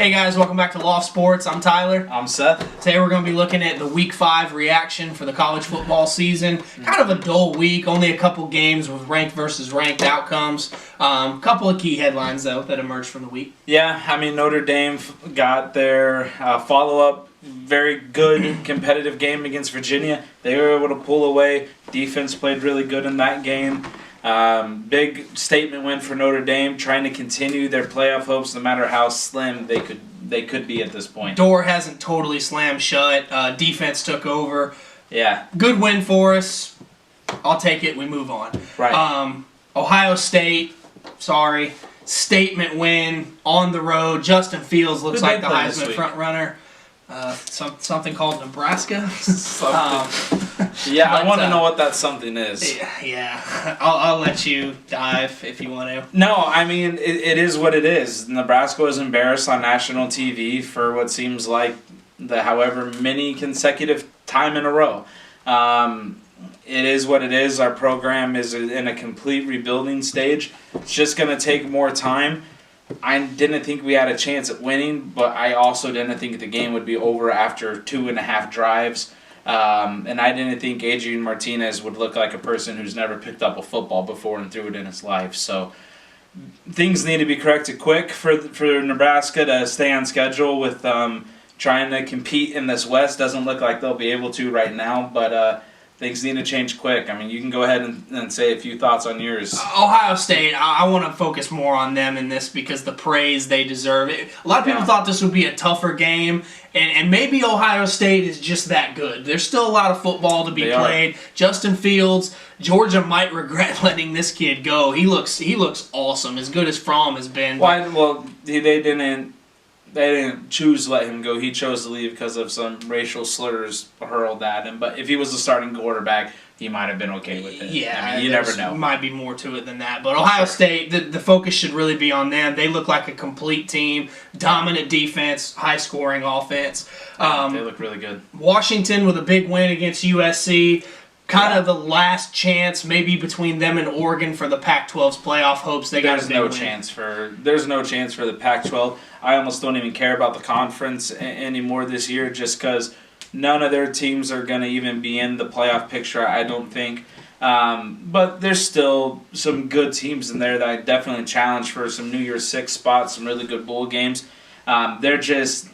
Hey guys, welcome back to Loft Sports. I'm Tyler. I'm Seth. Today we're going to be looking at the Week 5 reaction for the college football season. Kind of a dull week, only a couple games with ranked versus ranked outcomes. Couple of key headlines, though, that emerged from the week. Yeah, I mean, Notre Dame got their follow-up, very good competitive game against Virginia. They were able to pull away. Defense played really good in that game. Big statement win for Notre Dame, trying to continue their playoff hopes no matter how slim they could be at this point. Door hasn't totally slammed shut. Defense took over. Yeah. Good win for us. I'll take it. We move on. Right. Ohio State, sorry. Statement win on the road. Justin Fields looks like the Heisman front runner. Something called Nebraska. Yeah, I want to know what that something is. Yeah. I'll let you dive if you want to. No, I mean, it is what it is. Nebraska was embarrassed on national TV for what seems like the however many consecutive time in a row. It is what it is. Our program is in a complete rebuilding stage. It's just going to take more time. I didn't think we had a chance at winning, but I also didn't think the game would be over after 2.5 drives. And I didn't think Adrian Martinez would look like a person who's never picked up a football before and threw it in his life. So things need to be corrected quick for Nebraska to stay on schedule with trying to compete in this West. Doesn't look like they'll be able to right now, but things need to change quick. I mean, you can go ahead and say a few thoughts on yours. Ohio State, I want to focus more on them in this because the praise they deserve. A lot of people thought this would be a tougher game, and maybe Ohio State is just that good. There's still a lot of football to be played. Justin Fields, Georgia might regret letting this kid go. He looks awesome, as good as Fromm has been. Well, they didn't choose to let him go. He chose to leave because of some racial slurs hurled at him. But if he was the starting quarterback, he might have been okay with it. Yeah, I mean, you never know. Might be more to it than that. But Ohio State, the focus should really be on them. They look like a complete team, dominant defense, high-scoring offense. They look really good. Washington with a big win against USC. Kind of the last chance, maybe between them and Oregon for the Pac-12's playoff hopes. There's no chance for the Pac-12. I almost don't even care about the conference anymore this year, just because none of their teams are going to even be in the playoff picture. I don't think. But there's still some good teams in there that I definitely challenge for some New Year's Six spots, some really good bowl games. They're just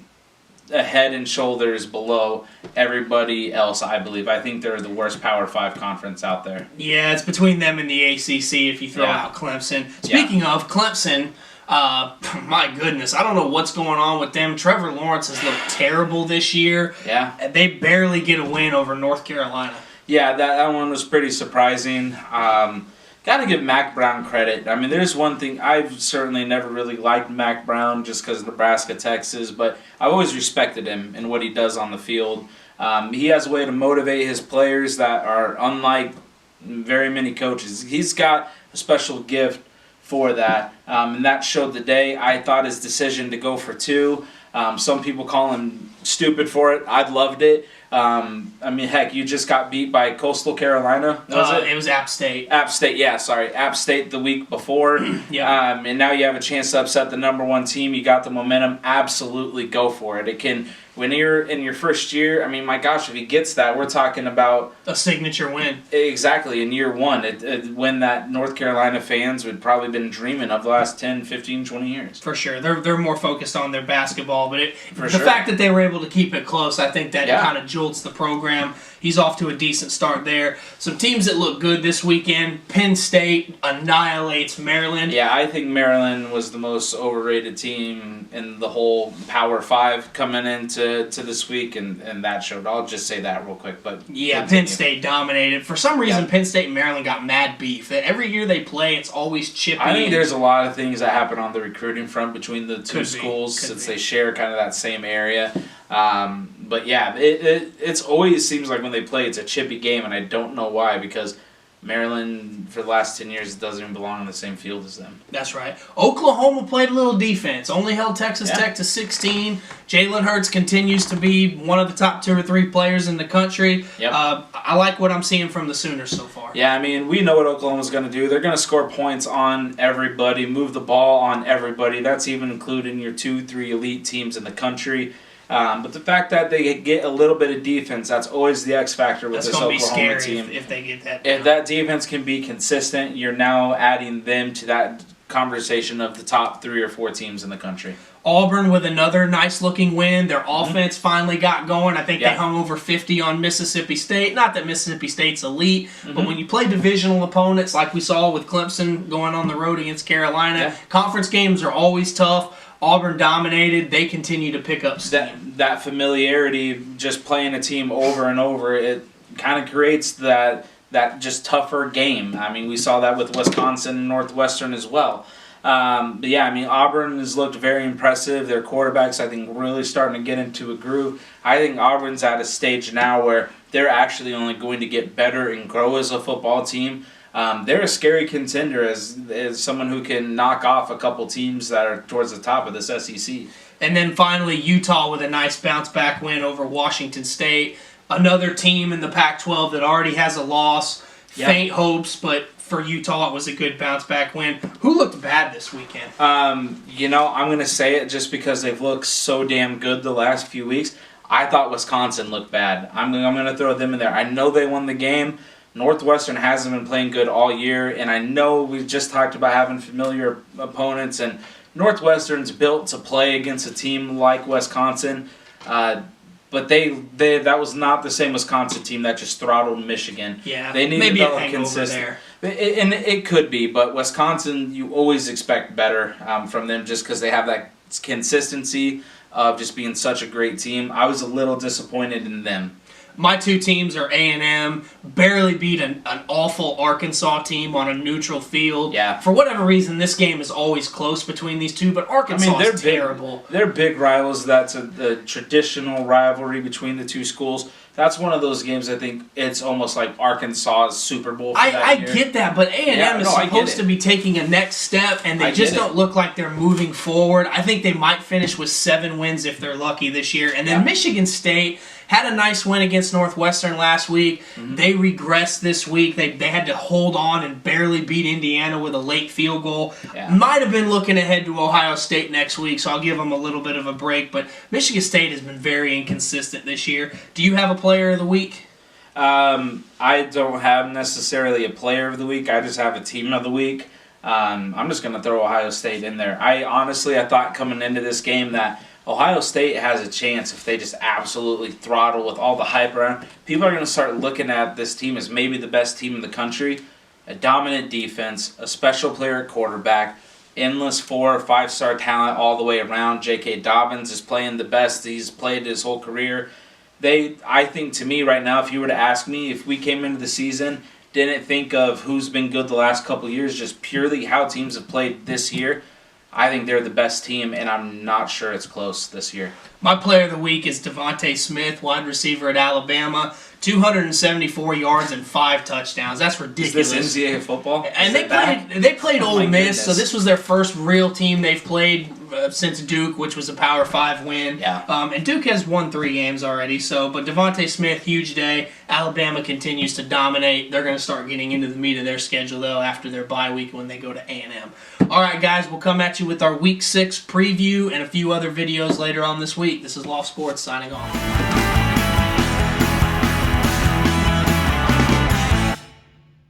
a head and shoulders below everybody else, I believe. I think they're the worst Power 5 conference out there. Yeah, it's between them and the ACC if you throw out Clemson. Speaking of Clemson, my goodness, I don't know what's going on with them. Trevor Lawrence has looked terrible this year. Yeah. They barely get a win over North Carolina. Yeah, that one was pretty surprising. Got to give Mac Brown credit. I mean, there's one thing. I've certainly never really liked Mac Brown just because Nebraska, Texas, but I've always respected him and what he does on the field. He has a way to motivate his players that are unlike very many coaches. He's got a special gift for that, and that showed the day. I thought his decision to go for 2. Some people call him stupid for it. I loved it. I mean, heck, you just got beat by Coastal Carolina. It was App State. App State, yeah, sorry. App State the week before. And now you have a chance to upset the number 1 team. You got the momentum. Absolutely go for it. It can, when you're in your first year, I mean, my gosh, if he gets that, we're talking about a signature win. Exactly, in year 1. When that North Carolina fans would probably been dreaming of the last 10, 15, 20 years. For sure. They're more focused on their basketball, but the fact that they were able to keep it close, I think that kind of jolts the program. He's off to a decent start there. Some teams that look good this weekend. Penn State annihilates Maryland. Yeah, I think Maryland was the most overrated team in the whole Power 5 coming into this week, and that showed. I'll just say that real quick. But Penn State dominated. For some reason, Penn State and Maryland got mad beef. That every year they play, it's always chippy. I think there's a lot of things that happen on the recruiting front between the two schools since they share kind of that same area. But yeah, it's always seems like when they play, it's a chippy game, and I don't know why, because Maryland, for the last 10 years, doesn't even belong on the same field as them. That's right. Oklahoma played a little defense. Only held Texas Tech to 16. Jalen Hurts continues to be one of the top 2 or 3 players in the country. Yep. I like what I'm seeing from the Sooners so far. Yeah, I mean, we know what Oklahoma's going to do. They're going to score points on everybody, move the ball on everybody. That's even including your 2-3 elite teams in the country. But the fact that they get a little bit of defense, that's always the X factor with this Oklahoma team. That's going to be scary if they get that. If that defense can be consistent, you're now adding them to that conversation of the top 3 or 4 teams in the country. Auburn with another nice-looking win. Their offense finally got going. I think they hung over 50 on Mississippi State. Not that Mississippi State's elite, but when you play divisional opponents like we saw with Clemson going on the road against Carolina, conference games are always tough. Auburn dominated. They continue to pick up steam. That familiarity, just playing a team over and over, it kind of creates that just tougher game. I mean, we saw that with Wisconsin and Northwestern as well. But yeah, I mean, Auburn has looked very impressive. Their quarterbacks, I think, really starting to get into a groove. I think Auburn's at a stage now where they're actually only going to get better and grow as a football team. They're a scary contender as someone who can knock off a couple teams that are towards the top of this SEC. And then finally, Utah with a nice bounce-back win over Washington State. Another team in the Pac-12 that already has a loss. Faint hopes, but for Utah, it was a good bounce-back win. Who looked bad this weekend? I'm going to say it just because they've looked so damn good the last few weeks. I thought Wisconsin looked bad. I'm going to throw them in there. I know they won the game. Northwestern hasn't been playing good all year, and I know we've just talked about having familiar opponents, and Northwestern's built to play against a team like Wisconsin, but that was not the same Wisconsin team that just throttled Michigan. Yeah, they need maybe to a develop hangover consistent. there. And it could be, but Wisconsin, you always expect better from them just because they have that consistency of just being such a great team. I was a little disappointed in them. My 2 teams are A&M, barely beat an awful Arkansas team on a neutral field. Yeah. For whatever reason, this game is always close between these two, but Arkansas is terrible. They're big rivals. That's the traditional rivalry between the two schools. That's one of those games I think it's almost like Arkansas's Super Bowl for I get that, but A&M is supposed to be taking a next step, and they just don't look like they're moving forward. I think they might finish with 7 wins if they're lucky this year. And then Michigan State had a nice win against Northwestern last week. They regressed this week. They had to hold on and barely beat Indiana with a late field goal. Might have been looking ahead to Ohio State next week, so I'll give them a little bit of a break. But Michigan State has been very inconsistent this year. Do you have a player of the week? I don't have necessarily a player of the week. I just have a team of the week. I'm just going to throw Ohio State in there. I thought coming into this game that Ohio State has a chance if they just absolutely throttle with all the hype around. People are going to start looking at this team as maybe the best team in the country. A dominant defense, a special player at quarterback, endless 4 or 5-star talent all the way around. J.K. Dobbins is playing the best he's played his whole career. I think to me right now, if you were to ask me, if we came into the season, didn't think of who's been good the last couple of years, just purely how teams have played this year, I think they're the best team, and I'm not sure it's close this year. My player of the week is Devontae Smith, wide receiver at Alabama. 274 yards and 5 touchdowns. That's ridiculous. Is this NCAA football? And they played Ole Miss, so this was their first real team they've played since Duke, which was a Power 5 win. Yeah. And Duke has won 3 games already. But Devontae Smith, huge day. Alabama continues to dominate. They're going to start getting into the meat of their schedule, though, after their bye week when they go to A&M. All right, guys, we'll come at you with our Week 6 preview and a few other videos later on this week. This is Loft Sports signing off.